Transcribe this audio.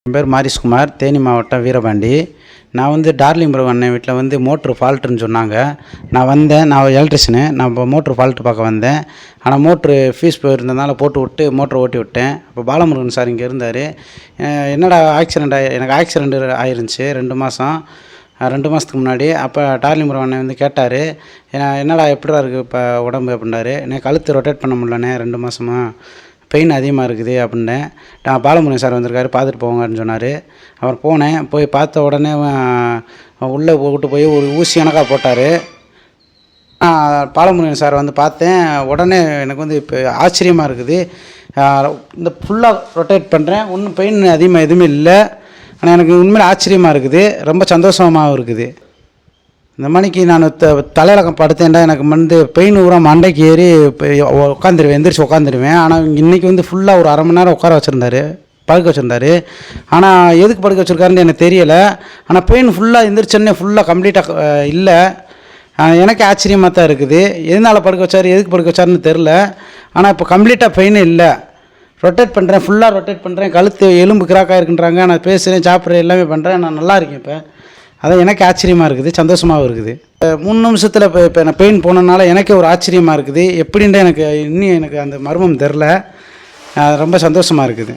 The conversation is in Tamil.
என் பேர் மாரிஸ்குமார், தேனி மாவட்டம் வீரபாண்டி. நான் வந்து டார்லிங் ப்ரோ அண்ணன் வீட்டில் வந்து மோட்ரு ஃபால்ட்டுன்னு சொன்னாங்க. நான் எலக்ட்ரிஷியனு. நான் இப்போ மோட்ரு ஃபால்ட்டு பார்க்க வந்தேன். ஆனால் மோட்ரு ஃபீஸ் போயிருந்ததுனால போட்டு விட்டு மோட்ரை ஓட்டி விட்டேன். அப்போ பாலமுருகன் சார் இங்கே இருந்தார். என்னடா எனக்கு ஆக்சிடெண்ட் ஆயிருந்துச்சு 2 மாதத்துக்கு முன்னாடி. அப்போ டார்லிங் ப்ரோ அண்ணன் வந்து கேட்டார், என்னடா எப்படிடா இருக்குது இப்போ உடம்பு அப்படின்னாரு. எனக்கு கழுத்து ரொட்டேட் பண்ண முடியலண்ணே 2 மாதமாக, பெயின் அதிகமாக இருக்குது அப்படின்னேன். பாலமுருகன் சார் வந்திருக்காரு, பார்த்துட்டு போங்கன்னு சொன்னார். அப்புறம் போய் பார்த்த உடனே உள்ளே கூட்டு போய் ஒரு ஊசி எனக்கா போட்டார். பாலமுருகன் சார் வந்து பார்த்தேன். உடனே எனக்கு வந்து இப்போ ஆச்சரியமாக இருக்குது. இந்த ஃபுல்லாக ரொட்டேட் பண்ணுறேன், ஒன்றும் பெயின் அதிகமாக எதுவுமே இல்லை. ஆனால் எனக்கு உண்மையில் ஆச்சரியமாக இருக்குது, ரொம்ப சந்தோஷமாகவும் இருக்குது. இந்த மணிக்கு நான் தலையில் படுத்தேன்டா எனக்கு வந்து பெயின் ஊரா மண்டைக்கு ஏறி உட்காந்துருவேன், எந்திரிச்சு உட்காந்துருவேன். ஆனால் இன்றைக்கி வந்து ஃபுல்லாக ஒரு 1/2 மணி நேரம் படுக்க வச்சுருந்தாரு. ஆனால் எதுக்கு படுக்க வச்சுருக்காருன்னு எனக்கு தெரியலை. ஆனால் பெயின் ஃபுல்லாக எந்திரிச்சோன்னே ஃபுல்லாக கம்ப்ளீட்டாக இல்லை. எனக்கு ஆச்சரியமாக தான் இருக்குது. எதனால் படுக்க வச்சார், எதுக்கு படுக்க வச்சாருன்னு தெரில. ஆனால் இப்போ கம்ப்ளீட்டாக பெயின் இல்லை. ரொட்டேட் பண்ணுறேன், ஃபுல்லாக ரொட்டேட் பண்ணுறேன். கழுத்து எலும்பு கிராக்காக இருக்குன்றாங்க. நான் பேசுகிறேன், சாப்பிட்றேன், எல்லாமே பண்ணுறேன். நான் நல்லா இருக்கேன். இப்போ அதான் எனக்கு ஆச்சரியமாக இருக்குது, சந்தோஷமாகவும் இருக்குது. 3 நிமிஷத்தில் இப்போ நான் பெயின் போனதுனால எனக்கே ஒரு ஆச்சரியமாக இருக்குது. எப்படின்ட்டு எனக்கு இன்னும் எனக்கு அந்த மர்மம் தெரில. ரொம்ப சந்தோஷமாக இருக்குது.